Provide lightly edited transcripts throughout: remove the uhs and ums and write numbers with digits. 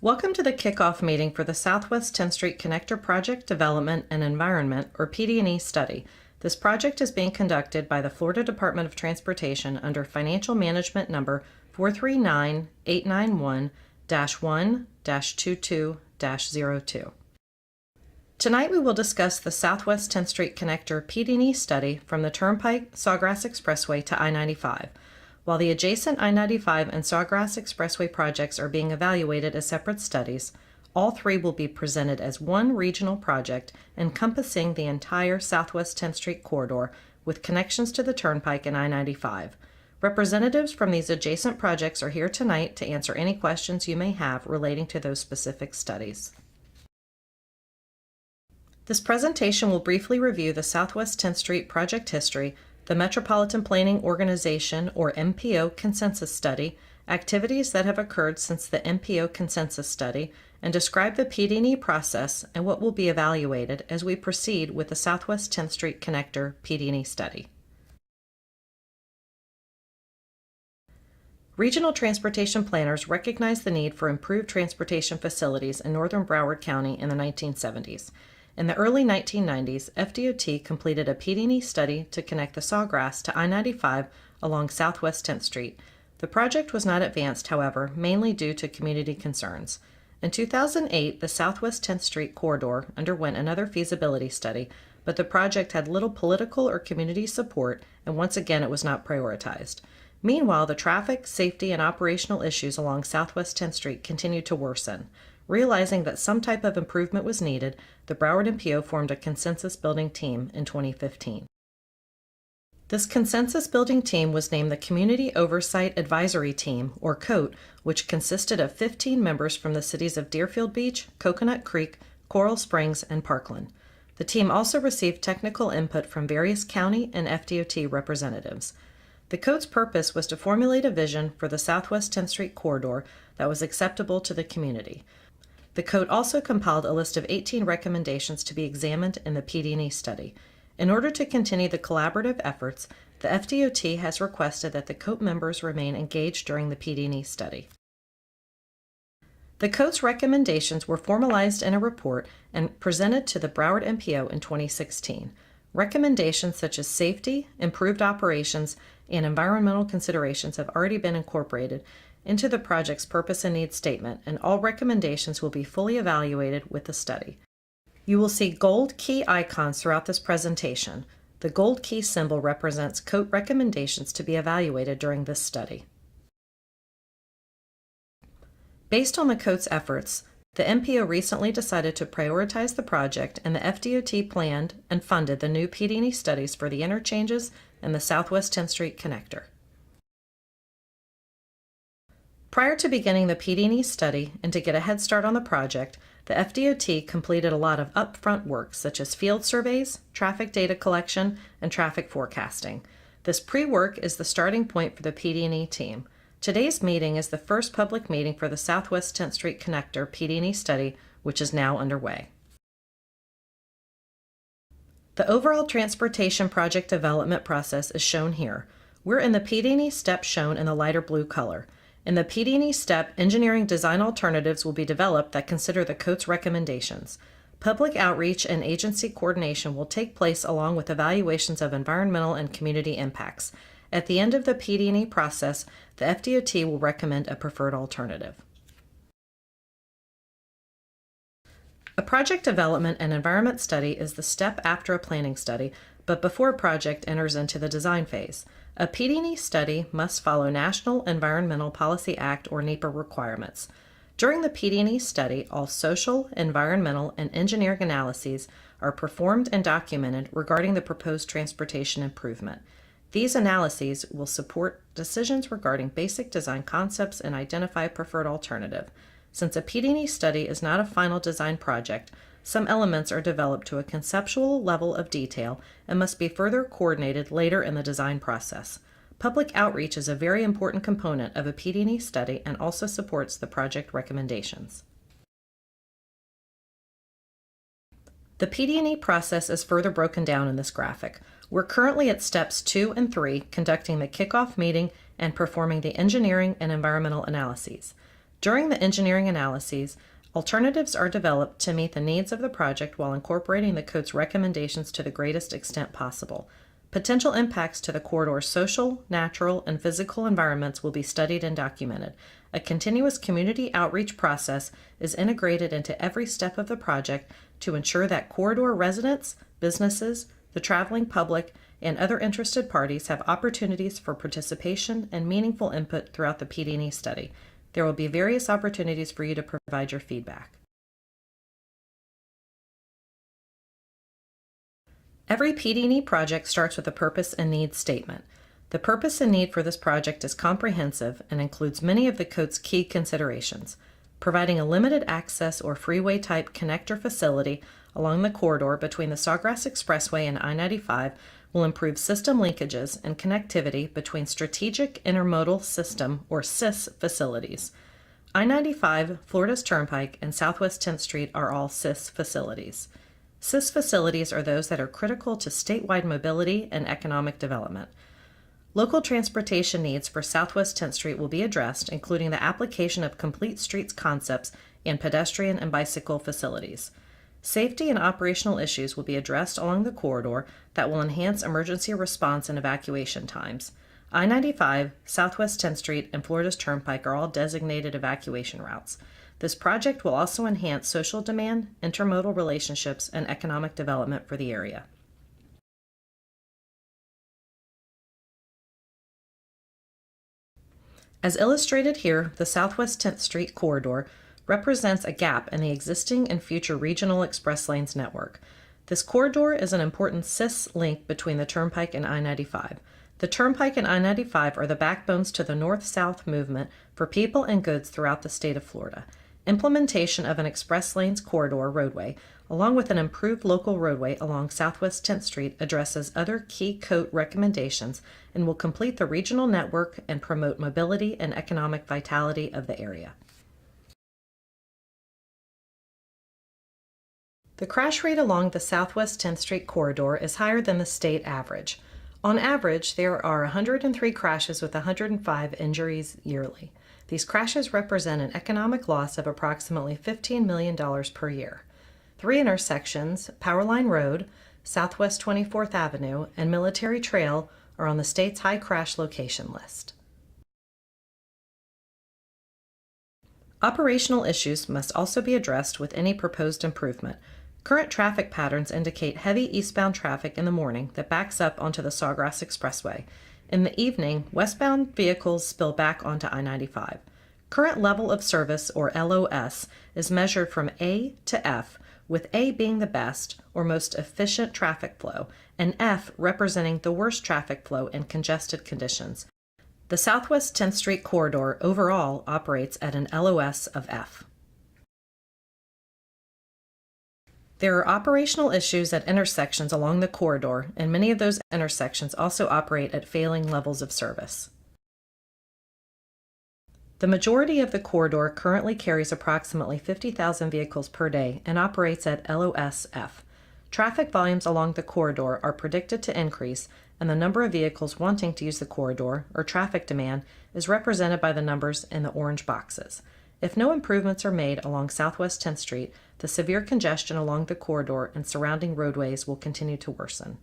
Welcome to the kickoff meeting for the Southwest 10th Street Connector Project Development and Environment, or PD&E study. This project is being conducted by the Florida Department of Transportation under Financial Management Number 439891-1-22-02. Tonight we will discuss the Southwest 10th Street Connector PD&E study from the Turnpike Sawgrass Expressway to I-95. While the adjacent I-95 and Sawgrass Expressway projects are being evaluated as separate studies, all three will be presented as one regional project encompassing the entire Southwest 10th Street corridor with connections to the Turnpike and I-95. Representatives from these adjacent projects are here tonight to answer any questions you may have relating to those specific studies. This presentation will briefly review the Southwest 10th Street project history, the Metropolitan Planning Organization, or NPO Consensus Study, activities that have occurred since the NPO Consensus Study, and describe the PD&E process and what will be evaluated as we proceed with the Southwest 10th Street Connector PD&E study. Regional transportation planners recognized the need for improved transportation facilities in northern Broward County in the 1970s. In the early 1990s, FDOT completed a PD&E study to connect the Sawgrass to I-95 along Southwest 10th Street. The project was not advanced, however, mainly due to community concerns. In 2008, the Southwest 10th Street corridor underwent another feasibility study, but the project had little political or community support, and once again it was not prioritized. Meanwhile, the traffic, safety, and operational issues along Southwest 10th Street continued to worsen. Realizing that some type of improvement was needed, the Broward NPO formed a consensus building team in 2015. This consensus building team was named the Community Oversight Advisory Team, or COAT, which consisted of 15 members from the cities of Deerfield Beach, Coconut Creek, Coral Springs, and Parkland. The team also received technical input from various county and FDOT representatives. The COAT's purpose was to formulate a vision for the Southwest 10th Street corridor that was acceptable to the community. The COAT also compiled a list of 18 recommendations to be examined in the PD&E study. In order to continue the collaborative efforts, the FDOT has requested that the COAT members remain engaged during the PD&E study. The COAT's recommendations were formalized in a report and presented to the Broward NPO in 2016. Recommendations such as safety, improved operations, and environmental considerations have already been incorporated into the project's purpose and needs statement, and all recommendations will be fully evaluated with the study. You will see gold key icons throughout this presentation. The gold key symbol represents COAT recommendations to be evaluated during this study. Based on the COAT's efforts, the NPO recently decided to prioritize the project, and the FDOT planned and funded the new PD&E studies for the interchanges and the Southwest 10th Street Connector. Prior to beginning the PD&E study and to get a head start on the project, the FDOT completed a lot of upfront work such as field surveys, traffic data collection, and traffic forecasting. This pre-work is the starting point for the PD&E team. Today's meeting is the first public meeting for the Southwest 10th Street Connector PD&E study, which is now underway. The overall transportation project development process is shown here. We're in the PD&E step shown in the lighter blue color. In the PD&E step, engineering design alternatives will be developed that consider the COAT's recommendations. Public outreach and agency coordination will take place along with evaluations of environmental and community impacts. At the end of the PD&E process, the FDOT will recommend a preferred alternative. A project development and environment study is the step after a planning study, but before a project enters into the design phase. A PD&E study must follow National Environmental Policy Act or NEPA requirements. During the PD&E study, all social, environmental, and engineering analyses are performed and documented regarding the proposed transportation improvement. These analyses will support decisions regarding basic design concepts and identify a preferred alternative. Since a PD&E study is not a final design project, some elements are developed to a conceptual level of detail and must be further coordinated later in the design process. Public outreach is a very important component of a PD&E study and also supports the project recommendations. The PD&E process is further broken down in this graphic. We're currently at steps 2 and 3, conducting the kickoff meeting and performing the engineering and environmental analyses. During the engineering analyses, alternatives are developed to meet the needs of the project while incorporating the code's recommendations to the greatest extent possible. Potential impacts to the corridor's social, natural, and physical environments will be studied and documented. A continuous community outreach process is integrated into every step of the project to ensure that corridor residents, businesses, the traveling public, and other interested parties have opportunities for participation and meaningful input throughout the PD&E study. There will be various opportunities for you to provide your feedback. Every PD&E project starts with a purpose and needs statement. The purpose and need for this project is comprehensive and includes many of the code's key considerations. Providing a limited access or freeway-type connector facility along the corridor between the Sawgrass Expressway and I-95 will improve system linkages and connectivity between Strategic Intermodal System, or SIS, facilities. I-95, Florida's Turnpike, and Southwest 10th Street are all SIS facilities. SIS facilities are those that are critical to statewide mobility and economic development. Local transportation needs for Southwest 10th Street will be addressed, including the application of complete streets concepts and pedestrian and bicycle facilities. Safety and operational issues will be addressed along the corridor that will enhance emergency response and evacuation times. I-95, Southwest 10th Street, and Florida's Turnpike are all designated evacuation routes. This project will also enhance social demand, intermodal relationships, and economic development for the area. As illustrated here, the Southwest 10th Street corridor represents a gap in the existing and future regional express lanes network. This corridor is an important SIS link between the Turnpike and I-95. The Turnpike and I-95 are the backbones to the north-south movement for people and goods throughout the state of Florida. Implementation of an express lanes corridor roadway, along with an improved local roadway along Southwest 10th Street, addresses other key code recommendations and will complete the regional network and promote mobility and economic vitality of the area. The crash rate along the Southwest 10th Street corridor is higher than the state average. On average, there are 103 crashes with 105 injuries yearly. These crashes represent an economic loss of approximately $15 million per year. 3 intersections, Powerline Road, Southwest 24th Avenue, and Military Trail, are on the state's high crash location list. Operational issues must also be addressed with any proposed improvement. Current traffic patterns indicate heavy eastbound traffic in the morning that backs up onto the Sawgrass Expressway. In the evening, westbound vehicles spill back onto I-95. Current level of service, or LOS, is measured from A to F, with A being the best or most efficient traffic flow, and F representing the worst traffic flow in congested conditions. The Southwest 10th Street corridor overall operates at an LOS of F. There are operational issues at intersections along the corridor, and many of those intersections also operate at failing levels of service. The majority of the corridor currently carries approximately 50,000 vehicles per day and operates at LOS-F. Traffic volumes along the corridor are predicted to increase, and the number of vehicles wanting to use the corridor, or traffic demand, is represented by the numbers in the orange boxes. If no improvements are made along Southwest 10th Street, the severe congestion along the corridor and surrounding roadways will continue to worsen.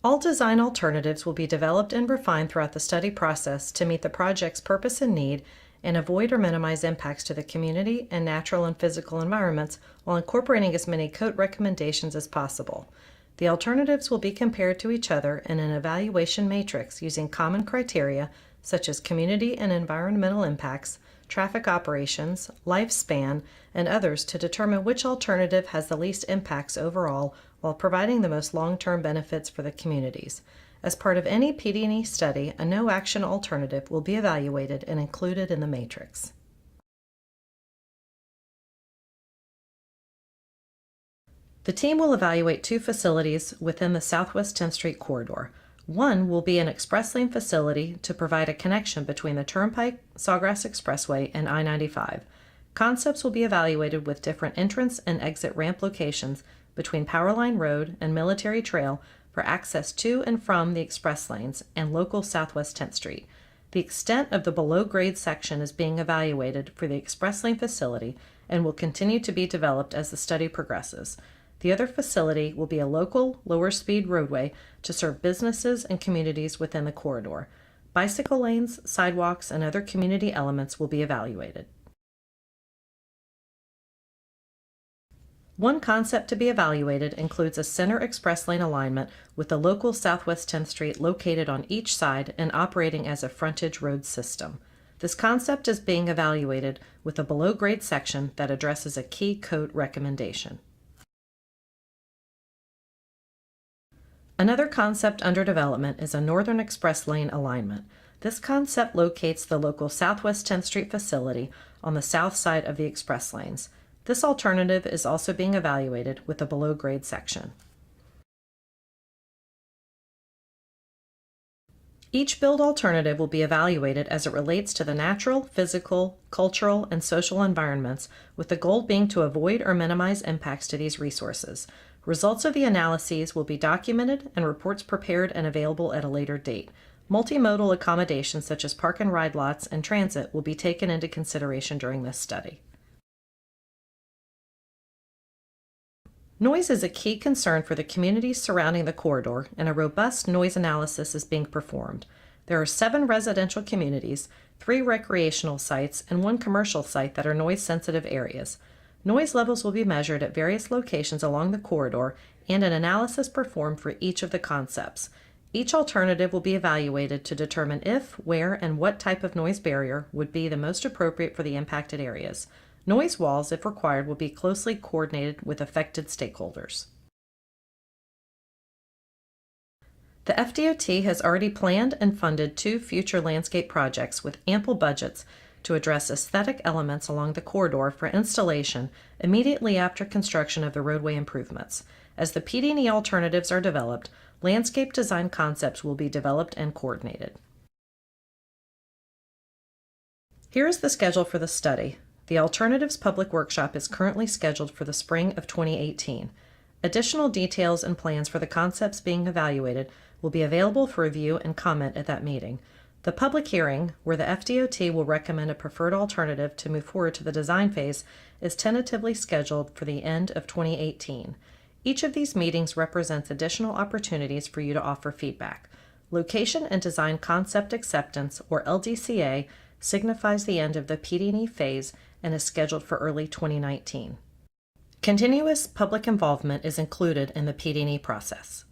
All design alternatives will be developed and refined throughout the study process to meet the project's purpose and need and avoid or minimize impacts to the community and natural and physical environments while incorporating as many code recommendations as possible. The alternatives will be compared to each other in an evaluation matrix using common criteria such as community and environmental impacts, traffic operations, lifespan, and others to determine which alternative has the least impacts overall while providing the most long-term benefits for the communities. As part of any PD&E study, a no-action alternative will be evaluated and included in the matrix. The team will evaluate 2 facilities within the Southwest 10th Street corridor. One will be an express lane facility to provide a connection between the Turnpike, Sawgrass Expressway, and I-95. Concepts will be evaluated with different entrance and exit ramp locations between Powerline Road and Military Trail for access to and from the express lanes and local Southwest 10th Street. The extent of the below-grade section is being evaluated for the express lane facility and will continue to be developed as the study progresses. The other facility will be a local, lower-speed roadway to serve businesses and communities within the corridor. Bicycle lanes, sidewalks, and other community elements will be evaluated. One concept to be evaluated includes a center express lane alignment with the local Southwest 10th Street located on each side and operating as a frontage road system. This concept is being evaluated with a below-grade section that addresses a key code recommendation. Another concept under development is a northern express lane alignment. This concept locates the local Southwest 10th Street facility on the south side of the express lanes. This alternative is also being evaluated with a below-grade section. Each build alternative will be evaluated as it relates to the natural, physical, cultural, and social environments, with the goal being to avoid or minimize impacts to these resources. Results of the analyses will be documented and reports prepared and available at a later date. Multimodal accommodations such as park and ride lots and transit will be taken into consideration during this study. Noise is a key concern for the communities surrounding the corridor, and a robust noise analysis is being performed. There are 7 residential communities, 3 recreational sites, and 1 commercial site that are noise-sensitive areas. Noise levels will be measured at various locations along the corridor and an analysis performed for each of the concepts. Each alternative will be evaluated to determine if, where, and what type of noise barrier would be the most appropriate for the impacted areas. Noise walls, if required, will be closely coordinated with affected stakeholders. The FDOT has already planned and funded 2 future landscape projects with ample budgets to address aesthetic elements along the corridor for installation immediately after construction of the roadway improvements. As the PD&E alternatives are developed, landscape design concepts will be developed and coordinated. Here is the schedule for the study. The Alternatives Public Workshop is currently scheduled for the spring of 2018. Additional details and plans for the concepts being evaluated will be available for review and comment at that meeting. The public hearing, where the FDOT will recommend a preferred alternative to move forward to the design phase, is tentatively scheduled for the end of 2018. Each of these meetings represents additional opportunities for you to offer feedback. Location and Design Concept Acceptance, or LDCA, signifies the end of the PD&E phase and is scheduled for early 2019. Continuous public involvement is included in the PD&E process.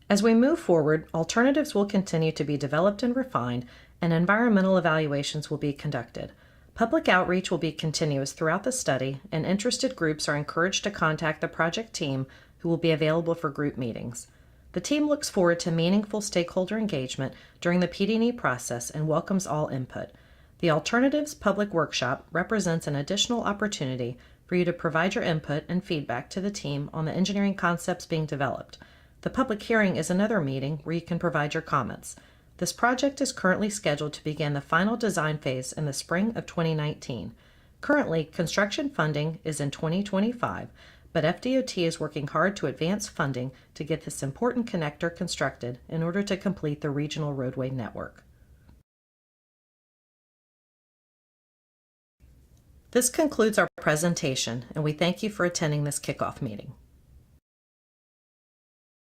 As we move forward, alternatives will continue to be developed and refined, and environmental evaluations will be conducted. Public outreach will be continuous throughout the study, and interested groups are encouraged to contact the project team, who will be available for group meetings. The team looks forward to meaningful stakeholder engagement during the PD&E process and welcomes all input. The Alternatives Public Workshop represents an additional opportunity for you to provide your input and feedback to the team on the engineering concepts being developed. The public hearing is another meeting where you can provide your comments. This project is currently scheduled to begin the final design phase in the spring of 2019. Currently, construction funding is in 2025, but FDOT is working hard to advance funding to get this important connector constructed in order to complete the regional roadway network. This concludes our presentation, and we thank you for attending this kickoff meeting.